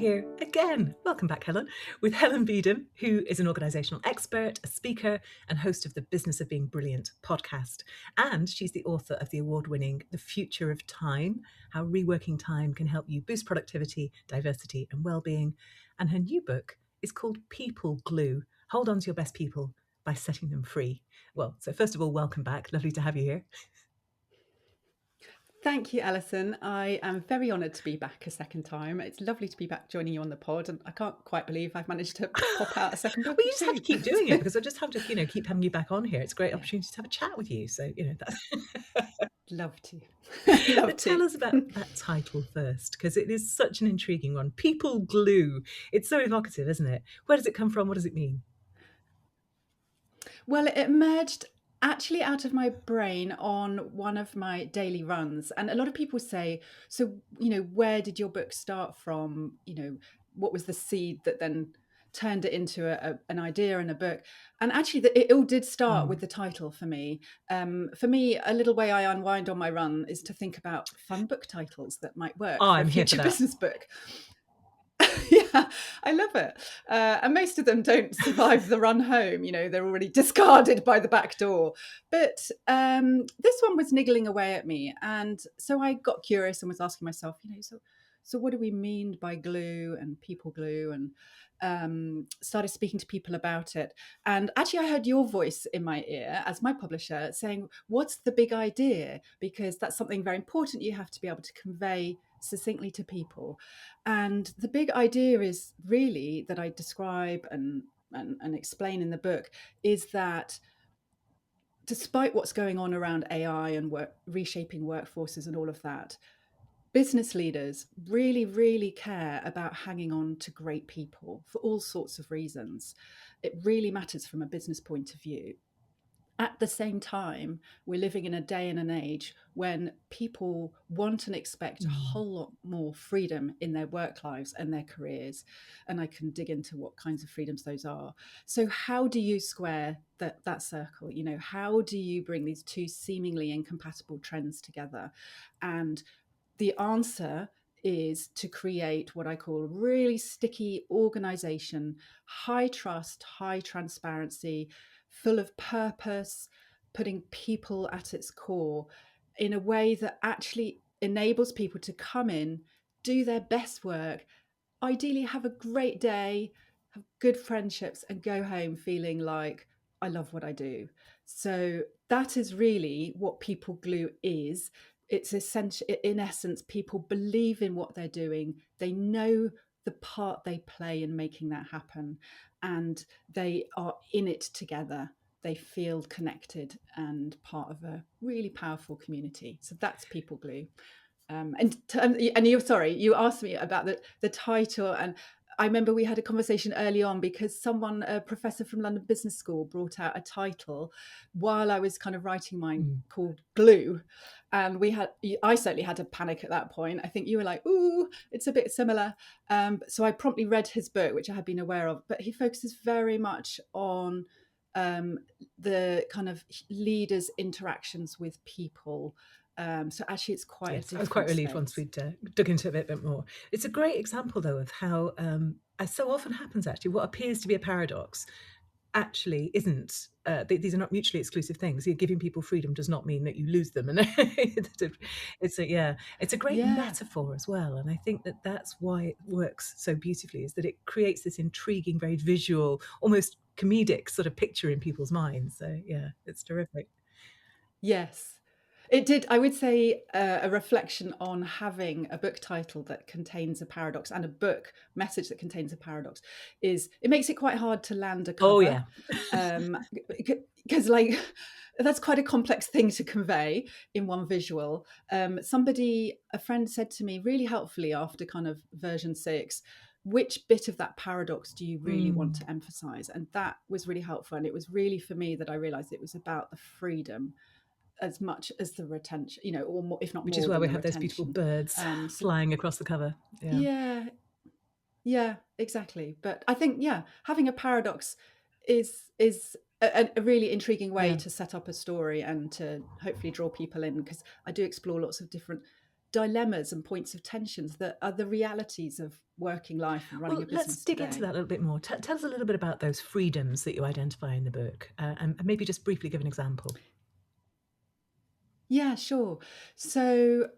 here again. Welcome back, Helen, with Helen Beedham, who is an organisational expert, a speaker, and host of the Business of Being Brilliant podcast. And she's the author of the award-winning The Future of Time, How Reworking Time Can Help You Boost Productivity, Diversity and Wellbeing. And her new book is called People Glue, Hold On to Your Best People by Setting Them Free. Well, so first of all, welcome back. Lovely to have you here. Thank you, Alison. I am very honoured to be back a second time. It's lovely to be back joining you on the pod, and I can't quite believe I've managed to pop out a second book. Well, you just have to keep doing it because I just have to, keep having you back on here. It's a great opportunity to have a chat with you. So, that's... Love to. But tell us about that title first, because it is such an intriguing one. People Glue. It's so evocative, isn't it? Where does it come from? What does it mean? Well, it emerged actually out of my brain on one of my daily runs. And a lot of people say, so, where did your book start from? What was the seed that then turned it into an idea and a book? And actually, it all did start with the title for me. For me, a little way I unwind on my run is to think about fun book titles that might work for a future business book. Yeah, I love it. And most of them don't survive the run home. They're already discarded by the back door. But this one was niggling away at me. And so I got curious and was asking myself, so what do we mean by glue and people glue? And started speaking to people about it. And actually, I heard your voice in my ear as my publisher saying, what's the big idea? Because that's something very important you have to be able to convey succinctly to people. And the big idea is really that I describe and explain in the book is that despite what's going on around AI and reshaping workforces and all of that, business leaders really, really care about hanging on to great people for all sorts of reasons. It really matters from a business point of view. At the same time, we're living in a day and an age when people want and expect a whole lot more freedom in their work lives and their careers. And I can dig into what kinds of freedoms those are. So how do you square that circle? How do you bring these two seemingly incompatible trends together? And the answer is to create what I call a really sticky organization, high trust, high transparency, full of purpose, putting people at its core in a way that actually enables people to come in, do their best work, ideally have a great day, have good friendships, and go home feeling like I love what I do. So that is really what People Glue is. It's essential. In essence, people believe in what they're doing. They know the part they play in making that happen, and they are in it together. They feel connected and part of a really powerful community. So that's People Glue. And you asked me about the title, and I remember we had a conversation early on because a professor from London Business School, brought out a title while I was kind of writing mine called Glue. And I certainly had a panic at that point. I think you were like, ooh, it's a bit similar. So I promptly read his book, which I had been aware of, but he focuses very much on the kind of leaders' interactions with people. So actually it's quite a different I was quite relieved space. once we'd dug into it a bit more. It's a great example, though, of how, as so often happens, actually, what appears to be a paradox actually isn't. These are not mutually exclusive things. Giving people freedom does not mean that you lose them. And it's a great metaphor as well. And I think that that's why it works so beautifully, is that it creates this intriguing, very visual, almost comedic sort of picture in people's minds. So yeah, it's terrific. Yes. It did, I would say, a reflection on having a book title that contains a paradox and a book message that contains a paradox is it makes it quite hard to land a cover. Oh, yeah. Because that's quite a complex thing to convey in one visual. A friend said to me really helpfully after kind of version 6, which bit of that paradox do you really want to emphasize? And that was really helpful. And it was really for me that I realized it was about the freedom as much as the retention, or more, if not which more. Which is why we have retention. Those beautiful birds flying across the cover. Yeah, exactly. But I think, having a paradox is a really intriguing way to set up a story and to hopefully draw people in, because I do explore lots of different dilemmas and points of tensions that are the realities of working life and running Well, a let's business dig into today. that a little bit more. Tell us a little bit about those freedoms that you identify in the book, and maybe just briefly give an example. Yeah, sure. So,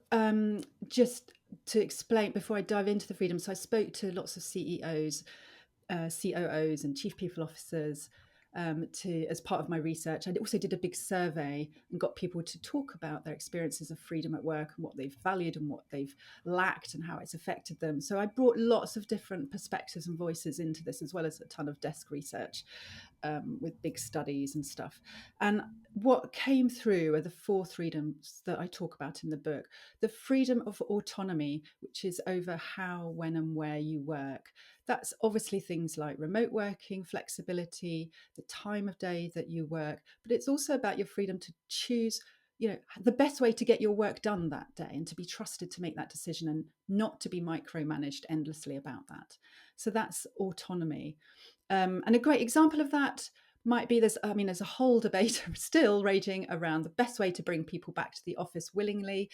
just to explain before I dive into the freedom, so I spoke to lots of CEOs, COOs, and chief people officers to as part of my research. I also did a big survey and got people to talk about their experiences of freedom at work and what they've valued and what they've lacked and how it's affected them. So I brought lots of different perspectives and voices into this, as well as a ton of desk research with big studies and stuff. And what came through are the four freedoms that I talk about in the book. The freedom of autonomy, which is over how, when, and where you work. That's obviously things like remote working, flexibility, the time of day that you work, but it's also about your freedom to choose, the best way to get your work done that day and to be trusted to make that decision and not to be micromanaged endlessly about that. So that's autonomy. And a great example of that might be there's a whole debate still raging around the best way to bring people back to the office willingly.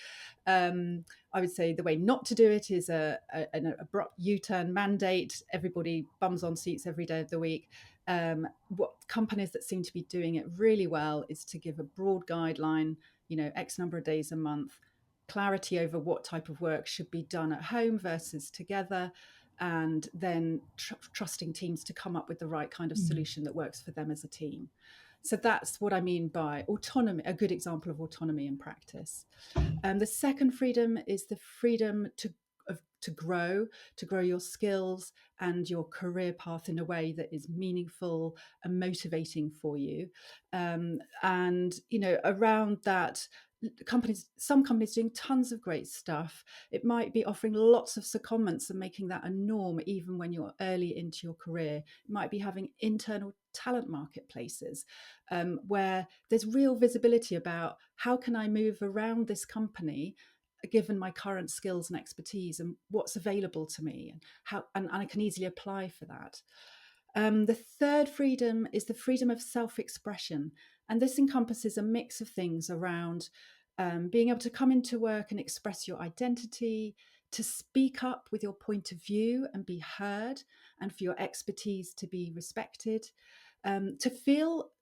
I would say the way not to do it is an abrupt U-turn mandate. Everybody bums on seats every day of the week. What companies that seem to be doing it really well is to give a broad guideline, X number of days a month, clarity over what type of work should be done at home versus together, and then trusting teams to come up with the right kind of Mm. solution that works for them as a team. So that's what I mean by autonomy, a good example of autonomy in practice. The second freedom is the freedom to grow your skills and your career path in a way that is meaningful and motivating for you. And around that, some companies doing tons of great stuff. It might be offering lots of secondments and making that a norm even when you're early into your career. It might be having internal talent marketplaces where there's real visibility about how can I move around this company given my current skills and expertise and what's available to me, and how and I can easily apply for that. The third freedom is the freedom of self-expression, and this encompasses a mix of things around being able to come into work and express your identity, to speak up with your point of view and be heard, and for your expertise to be respected, to feel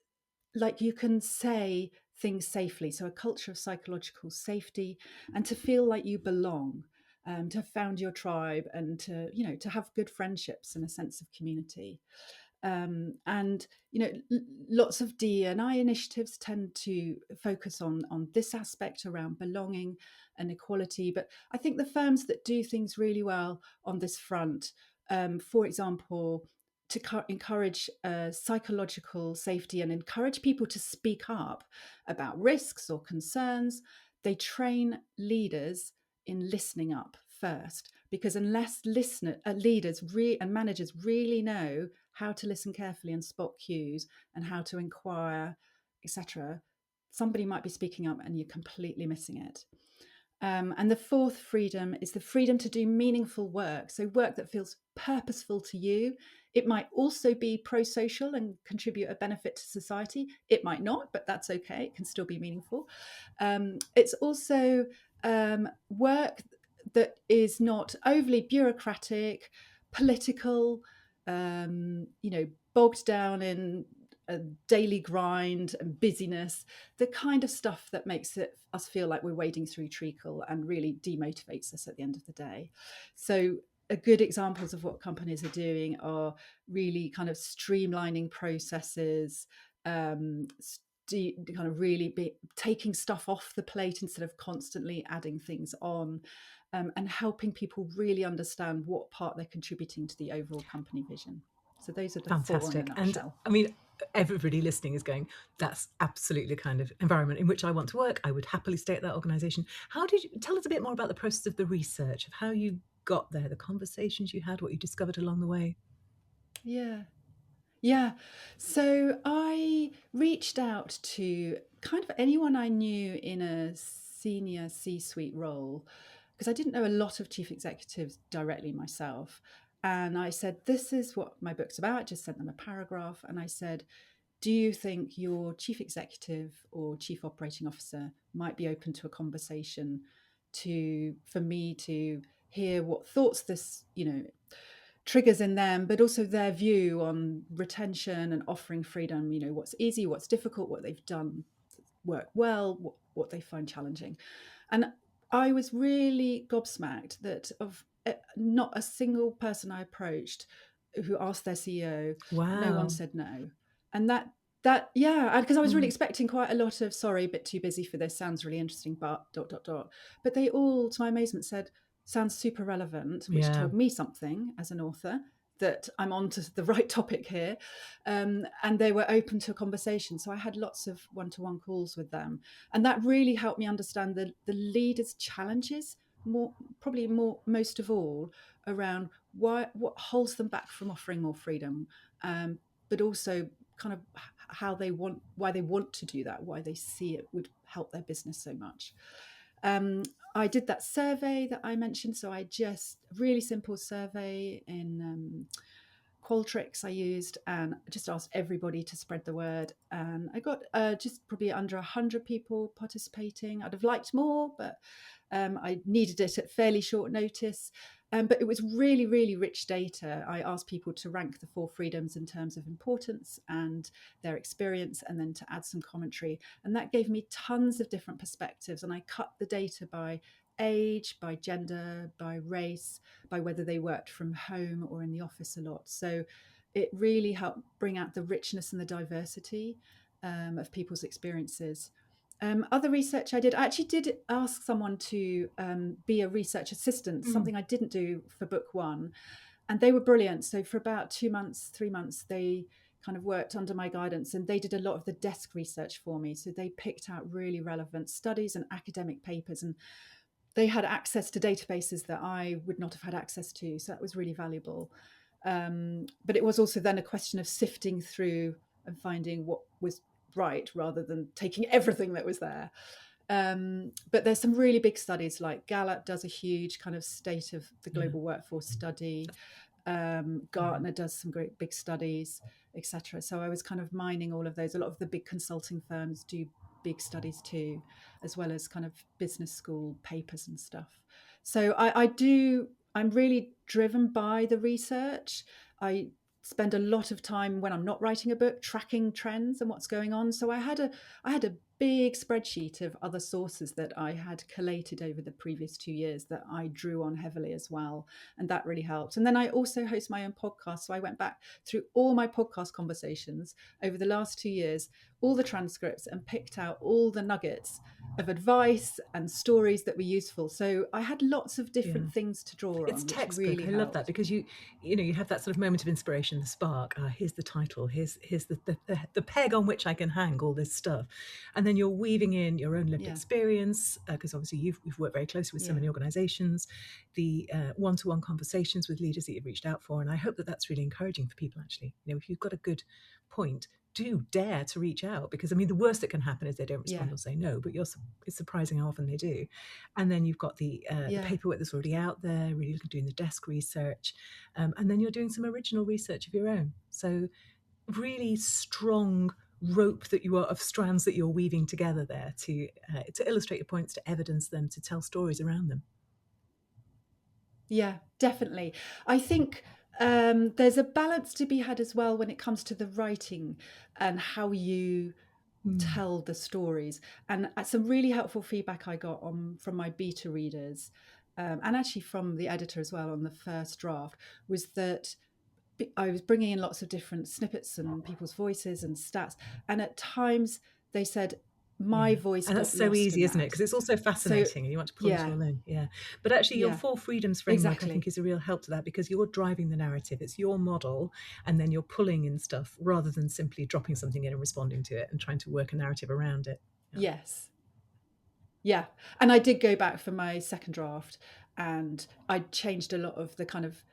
like you can say things safely. So, a culture of psychological safety, and to feel like you belong, to have found your tribe, and to have good friendships and a sense of community. And lots of DNI initiatives tend to focus on this aspect around belonging and equality. But I think the firms that do things really well on this front, for example, to encourage psychological safety and encourage people to speak up about risks or concerns, they train leaders in listening up first, because unless leaders and managers really know how to listen carefully and spot cues and how to inquire, etc., somebody might be speaking up and you're completely missing it. And the fourth freedom is the freedom to do meaningful work. So, work that feels purposeful to you. It might also be pro social and contribute a benefit to society. It might not, but that's okay. It can still be meaningful. It's also work that is not overly bureaucratic, political, bogged down in a daily grind and busyness, the kind of stuff that makes us feel like we're wading through treacle and really demotivates us at the end of the day. So, good examples of what companies are doing are really kind of streamlining processes, kind of really taking stuff off the plate instead of constantly adding things on, and helping people really understand what part they're contributing to the overall company vision. So those are the four in a Fantastic. And nutshell. I mean, everybody listening is going, that's absolutely the kind of environment in which I want to work. I would happily stay at that organization. How did you tell us a bit more about the process of the research, of how you got there, the conversations you had, what you discovered along the way? Yeah. Yeah. So I reached out to kind of anyone I knew in a senior C suite role, because I didn't know a lot of chief executives directly myself. And I said, this is what my book's about. I just sent them a paragraph. And I said, do you think your chief executive or chief operating officer might be open to a conversation for me to hear what thoughts this, triggers in them, but also their view on retention and offering freedom, what's easy, what's difficult, what they've done work well, what they find challenging. And I was really gobsmacked that of not a single person I approached who asked their CEO, no one Wow. said no. And yeah, because I was really Mm. expecting quite a lot of, sorry, a bit too busy for this, sounds really interesting, but dot dot dot. But they all, to my amazement, said, sounds super relevant, which Yeah. told me something as an author, that I'm on to the right topic here. And they were open to a conversation. So I had lots of one-to-one calls with them. And that really helped me understand the leaders' challenges, most of all, around what holds them back from offering more freedom, but also kind of why they want to do that, why they see it would help their business so much. I did that survey that I mentioned. So I just really simple survey in Qualtrics I used, and just asked everybody to spread the word. And I got just probably under 100 people participating. I'd have liked more, but I needed it at fairly short notice. But it was really, really rich data. I asked people to rank the four freedoms in terms of importance and their experience, and then to add some commentary. And that gave me tons of different perspectives. And I cut the data by age, by gender, by race, by whether they worked from home or in the office a lot. So it really helped bring out the richness and the diversity of people's experiences. Other research I actually did ask someone to be a research assistant, Mm. something I didn't do for book one. And they were brilliant. So for about 2 months, 3 months, they kind of worked under my guidance, and they did a lot of the desk research for me. So they picked out really relevant studies and academic papers, and they had access to databases that I would not have had access to. So that was really valuable. But it was also then a question of sifting through and finding what was right rather than taking everything that was there. But there's some really big studies, like Gallup does a huge kind of state of the Yeah. global workforce study. Brilliant. Gartner does some great big studies, etc. So I was kind of mining all of those. A lot of the big consulting firms do big studies too, as well as kind of business school papers and stuff. So I'm really driven by the research. I spend a lot of time when I'm not writing a book tracking trends and what's going on. So I had a big spreadsheet of other sources that I had collated over the previous 2 years that I drew on heavily as well. And that really helped. And then I also host my own podcast. So I went back through all my podcast conversations over the last 2 years, all the transcripts, and picked out all the nuggets of advice and stories that were useful. So I had lots of Yeah. different things to draw It's on, which textbook. really I love that helped. because you have that sort of moment of inspiration, the spark. Here's the title. Here's the peg on which I can hang all this stuff, and then you're weaving in your own lived Yeah. experience because obviously you've worked very closely with so Yeah. many organisations, the one-to-one conversations with leaders that you've reached out for, and I hope that that's really encouraging for people. Actually, if you've got a good point, do dare to reach out, because I mean the worst that can happen is they don't Yeah. respond or say no, but it's surprising how often they do. And then you've got the Yeah. paperwork that's already out there, really doing the desk research, and then you're doing some original research of your own. So really strong rope that you are of strands that you're weaving together there to illustrate your points, to evidence them, to tell stories around them. Yeah, definitely. I think there's a balance to be had as well when it comes to the writing and how you Mm. tell the stories. And some really helpful feedback I got from my beta readers, and actually from the editor as well on the first draft, was that I was bringing in lots of different snippets and people's voices and stats. And at times they said, my Yeah. voice And that's got so lost easy, in isn't it? that. Because it's also So, fascinating and you want to pull it yeah, all in. Yeah. But actually, your yeah, Four Freedoms framework, I think, exactly. is a real help to that because you're driving the narrative. It's your model, and then you're pulling in stuff rather than simply dropping something in and responding to it and trying to work a narrative around it. Yeah. Yes. Yeah. And I did go back for my second draft, and I changed a lot of the kind of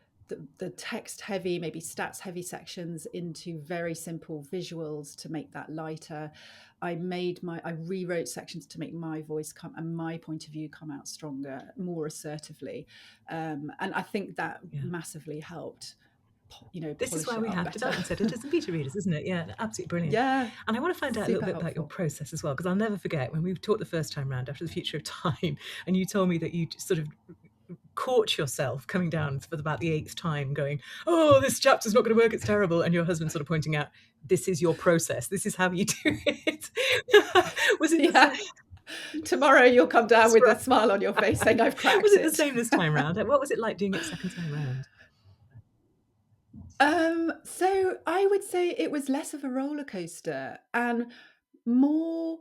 the text heavy, maybe stats heavy sections into very simple visuals to make that lighter. I rewrote sections to make my voice come and my point of view come out stronger, more assertively. And I think that Yeah. massively helped This is polish why it we up have better. development editors and beta readers, isn't it? Yeah, absolutely brilliant. Yeah, And I want to find out a little super bit about your helpful. process as well, because I'll never forget when we talked the first time round after The Future of Time, and you told me that you sort of caught yourself coming down for about the eighth time going, oh, this chapter's not going to work, it's terrible. And your husband sort of pointing out, this is your process, this is how you do it. Was it the Yeah. same? Tomorrow you'll come down That's with a right. smile on your face saying, I've Was cracked it the it. same this time round? What was it like doing it second time round? So I would say it was less of a roller coaster and more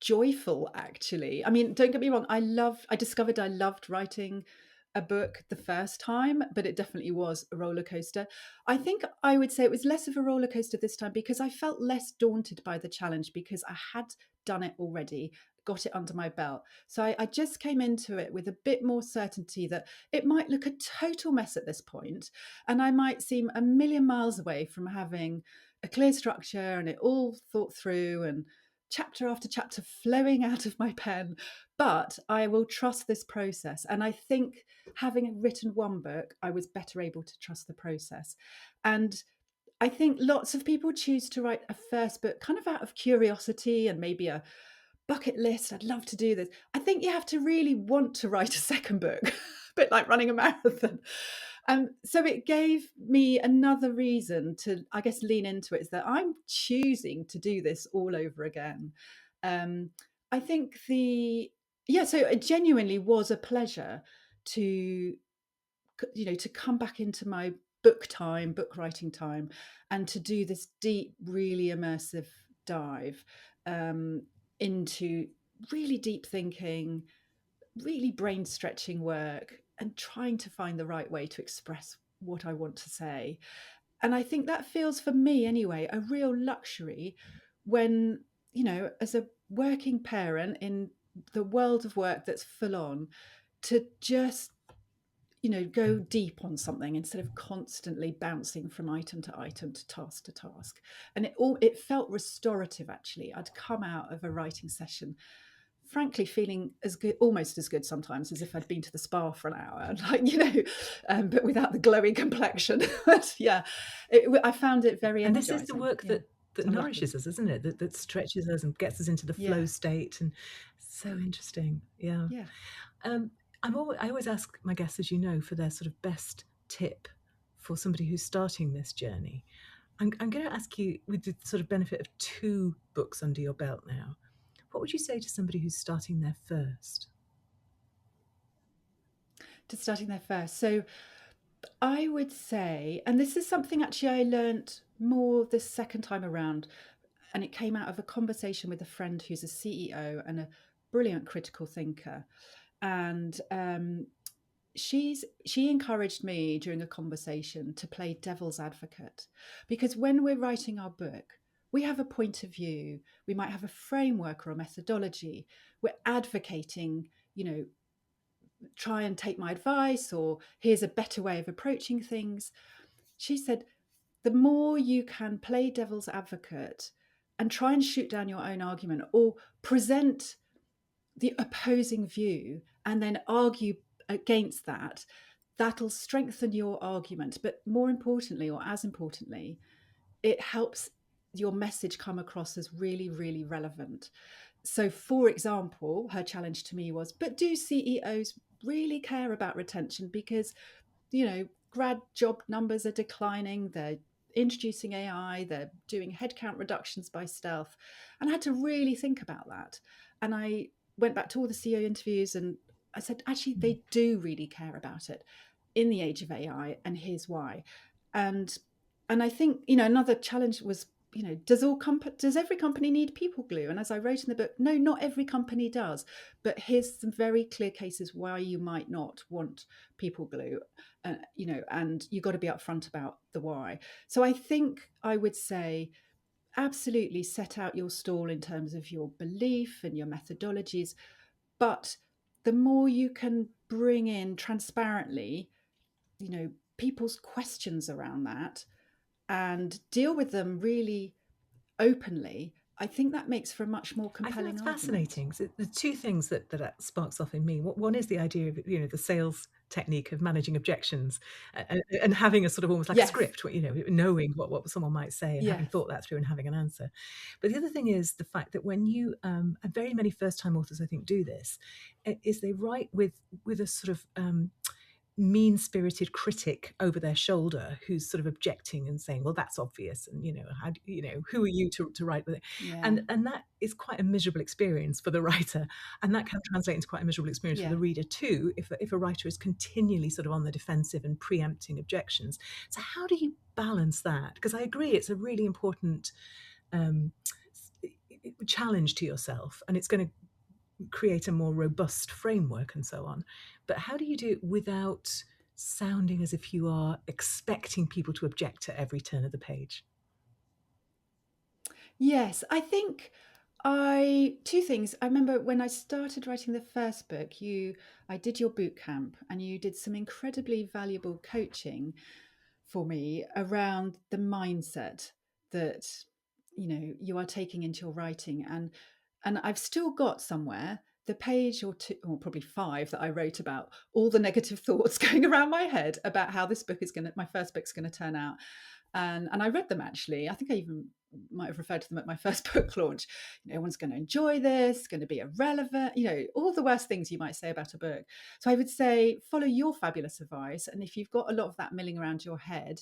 joyful, actually. I mean, don't get me wrong, I discovered I loved writing a book the first time, but it definitely was a roller coaster. I think I would say it was less of a roller coaster this time because I felt less daunted by the challenge because I had done it already, got it under my belt. So I just came into it with a bit more certainty that it might look a total mess at this point, and I might seem a million miles away from having a clear structure and it all thought through and chapter after chapter flowing out of my pen, but I will trust this process. And I think having written one book, I was better able to trust the process. And I think lots of people choose to write a first book kind of out of curiosity and maybe a bucket list. I'd love to do this. I think you have to really want to write a second book, a bit like running a marathon. So it gave me another reason to, I guess, lean into it is that I'm choosing to do this all over again. Um, I think so it genuinely was a pleasure to, to come back into my book writing time, and to do this deep, really immersive dive um, into really deep thinking, really brain stretching work, and trying to find the right way to express what I want to say. And I think that feels, for me anyway, a real luxury when, as a working parent in the world of work that's full on, to just go deep on something instead of constantly bouncing from item to item to task. And it felt restorative, actually. I'd come out of a writing session frankly feeling as good, almost as good sometimes, as if I'd been to the spa for an hour, like, but without the glowing complexion. But yeah, I found it very And this is the energizing. work Yeah, that I'm lucky. nourishes us, isn't it? That stretches us and gets us into the Yeah, flow state. And so interesting. Yeah. yeah. Um, I always ask my guests, as you know, for their sort of best tip for somebody who's starting this journey. I'm going to ask you, with the sort of benefit of two books under your belt now, what would you say to somebody who's starting their first? To starting there first. So I would say, and this is something actually I learnt more this second time around, and it came out of a conversation with a friend who's a CEO and a brilliant critical thinker. And she encouraged me during a conversation to play devil's advocate, because when we're writing our book, we have a point of view, we might have a framework or a methodology, we're advocating, try and take my advice, or here's a better way of approaching things. She said the more you can play devil's advocate and try and shoot down your own argument or present the opposing view and then argue against that, that'll strengthen your argument. But more importantly, or as importantly, it helps your message come across as really, really relevant. So, for example, her challenge to me was, but do CEOs really care about retention? Because, grad job numbers are declining, they're introducing AI, they're doing headcount reductions by stealth. And I had to really think about that. And I went back to all the CEO interviews and I said, actually, they do really care about it in the age of AI, and here's why. And I think, another challenge was, does every company need people glue? And as I wrote in the book, no, not every company does. But here's some very clear cases why you might not want people glue, and you've got to be upfront about the why. So I think I would say absolutely set out your stall in terms of your belief and your methodologies. But the more you can bring in transparently, people's questions around that and deal with them really openly, I think that makes for a much more I think compelling that's argument. fascinating. So the two things that sparks off in me. One is the idea of the sales technique of managing objections and having a sort of almost like a Yes, script, knowing what someone might say and having yes. thought that through and having an answer. But the other thing is the fact that when you and very many first time authors I think do this, is they write with a sort of mean-spirited critic over their shoulder who's sort of objecting and saying, well, that's obvious, and who are you to write with it, Yeah, and that is quite a miserable experience for the writer, and that can translate into quite a miserable experience for yeah. the reader too, if a writer is continually sort of on the defensive and preempting objections. So how do you balance that? Because I agree it's a really important um, challenge to yourself, and it's going to create a more robust framework and so on. But how do you do it without sounding as if you are expecting people to object to every turn of the page? Yes, I think I two things. I remember when I started writing the first book, I did your boot camp and you did some incredibly valuable coaching for me around the mindset that you are taking into your writing, and I've still got somewhere the page or two, or probably five, that I wrote about all the negative thoughts going around my head about how this book is going to my first book's going to turn out. And I read them, actually. I think I even might have referred to them at my first book launch. No one's going to enjoy this, going to be irrelevant, all the worst things you might say about a book. So I would say follow your fabulous advice. And if you've got a lot of that milling around your head,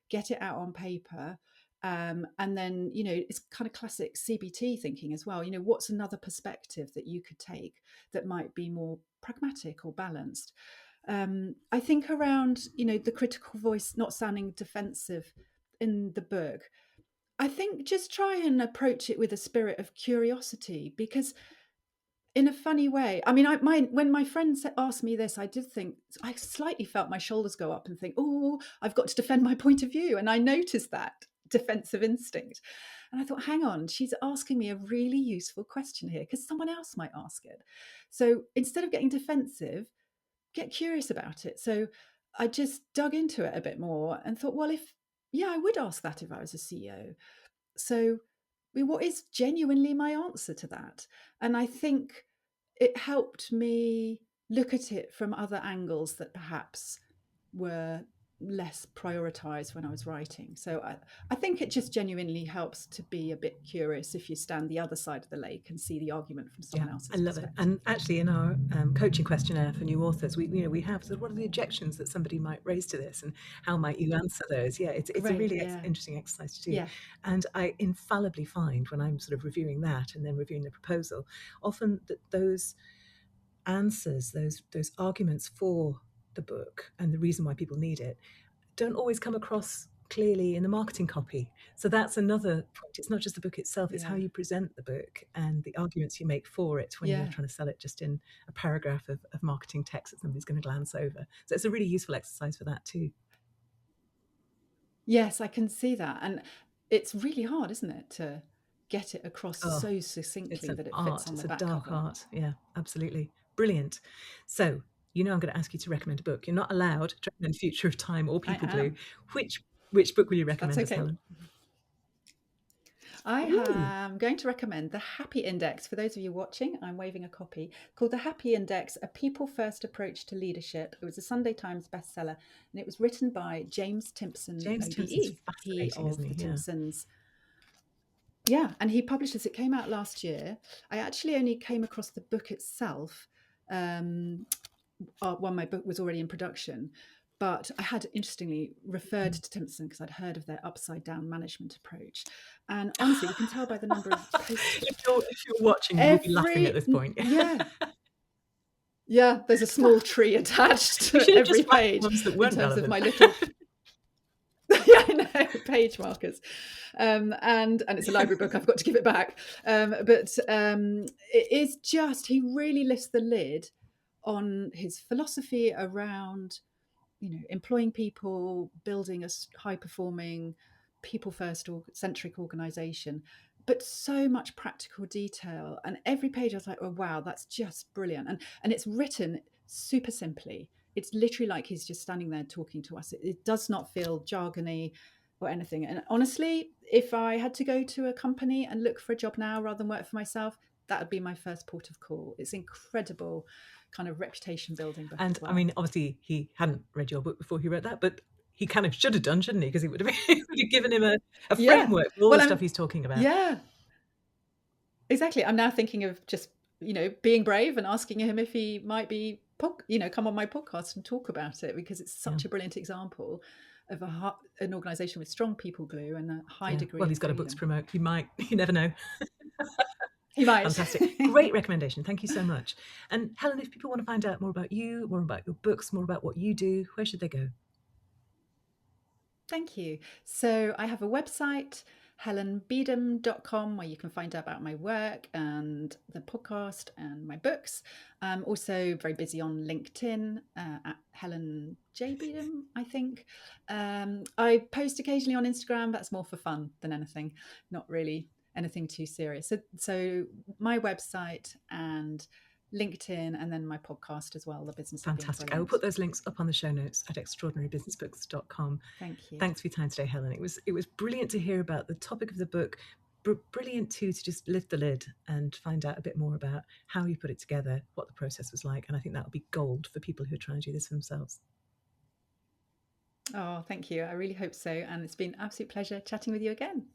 get it out on paper. And then, it's kind of classic CBT thinking as well. What's another perspective that you could take that might be more pragmatic or balanced? I think around, the critical voice not sounding defensive in the book, I think just try and approach it with a spirit of curiosity, because in a funny way, I mean, when my friend asked me this, I did think, I slightly felt my shoulders go up and think, oh, I've got to defend my point of view. And I noticed that defensive instinct. And I thought, hang on, she's asking me a really useful question here because someone else might ask it. So instead of getting defensive, get curious about it. So I just dug into it a bit more and thought, well, yeah, I would ask that if I was a CEO. So, what is genuinely my answer to that? And I think it helped me look at it from other angles that perhaps were less prioritized when I was writing. So I think it just genuinely helps to be a bit curious if you stand the other side of the lake and see the argument from Yeah, someone I else's love it. perspective. And actually, in our coaching questionnaire for new authors, we have sort of what are the objections that somebody might raise to this, and how might you answer those? Yeah, it's a Great. really Yeah. interesting exercise to do. Yeah. And I infallibly find when I'm sort of reviewing that and then reviewing the proposal, often that those answers, those arguments for the book and the reason why people need it, don't always come across clearly in the marketing copy. So that's another point. It's not just the book itself, it's how Yeah. you present the book and the arguments you make for it when you're Yeah. trying to sell it just in a paragraph of marketing text that somebody's going to glance over. So it's a really useful exercise for that too. Yes, I can see that. And it's really hard, isn't it, to get it across Oh, so it's succinctly an that it fits art. on It's the a back dark cover. art. Yeah, absolutely. Brilliant. So, I'm going to ask you to recommend a book. You're not allowed to recommend Future of Time or I People Blue. am. Which which book will you That's recommend us, okay. Helen? I Ooh, am going to recommend The Happy Index. For those of you watching, I'm waving a copy called The Happy Index, A People First Approach to Leadership. It was a Sunday Times bestseller, and it was written by James Timpson, James Timpson's OBE, he fascinating, isn't of the he? Yeah. Timpsons. Yeah, and he published this. It came out last year. I actually only came across the book itself um, when my book was already in production. But I had, interestingly, referred to Timpson because I'd heard of their upside down management approach. And honestly, you can tell by the number of posts. If you're watching, you will be laughing at this point. Yeah, yeah, there's a small tree attached You to should have every just whacked the page ones that in weren't terms of relevant. my little yeah, I know, page markers. And it's a library book, I've got to give it back. But it is just, he really lifts the lid on his philosophy around, employing people, building a high performing, people first centric organization, but so much practical detail. And every page I was like, oh wow, that's just brilliant. And it's written super simply. It's literally like he's just standing there talking to us. It does not feel jargony. or anything. And honestly, if I had to go to a company and look for a job now rather than work for myself, that would be my first port of call. It's incredible kind of reputation building book And as I well. mean, obviously, he hadn't read your book before he wrote that, but he kind of should have done, shouldn't he? Because it would have, it would have given him a Yeah. framework for all Well, the stuff he's talking about. yeah, exactly. I'm now thinking of just, being brave and asking him if he might be, come on my podcast and talk about it, because it's Yeah. such a brilliant example of an organization with strong people glue and a high Yeah. degree Well, of he's got a book to freedom. promote. He might, you never know. He might. Fantastic. Great recommendation. Thank you so much. And Helen, if people want to find out more about you, more about your books, more about what you do, where should they go? Thank you. So I have a website, helenbeedham.com, where you can find out about my work and the podcast and my books. I'm also very busy on LinkedIn at Helen J. Beedham, I think. I post occasionally on Instagram. That's more for fun than anything, not really anything too serious. So my website and LinkedIn, and then my podcast as well, The Business of Being Fantastic. I will Brilliant. put those links up on the show notes at extraordinarybusinessbooks.com. Thank you. Thanks for your time today, Helen. It was brilliant to hear about the topic of the book. Brilliant too to just lift the lid and find out a bit more about how you put it together, what the process was like, and I think that will be gold for people who are trying to do this for themselves. Oh, thank you. I really hope so. And it's been an absolute pleasure chatting with you again.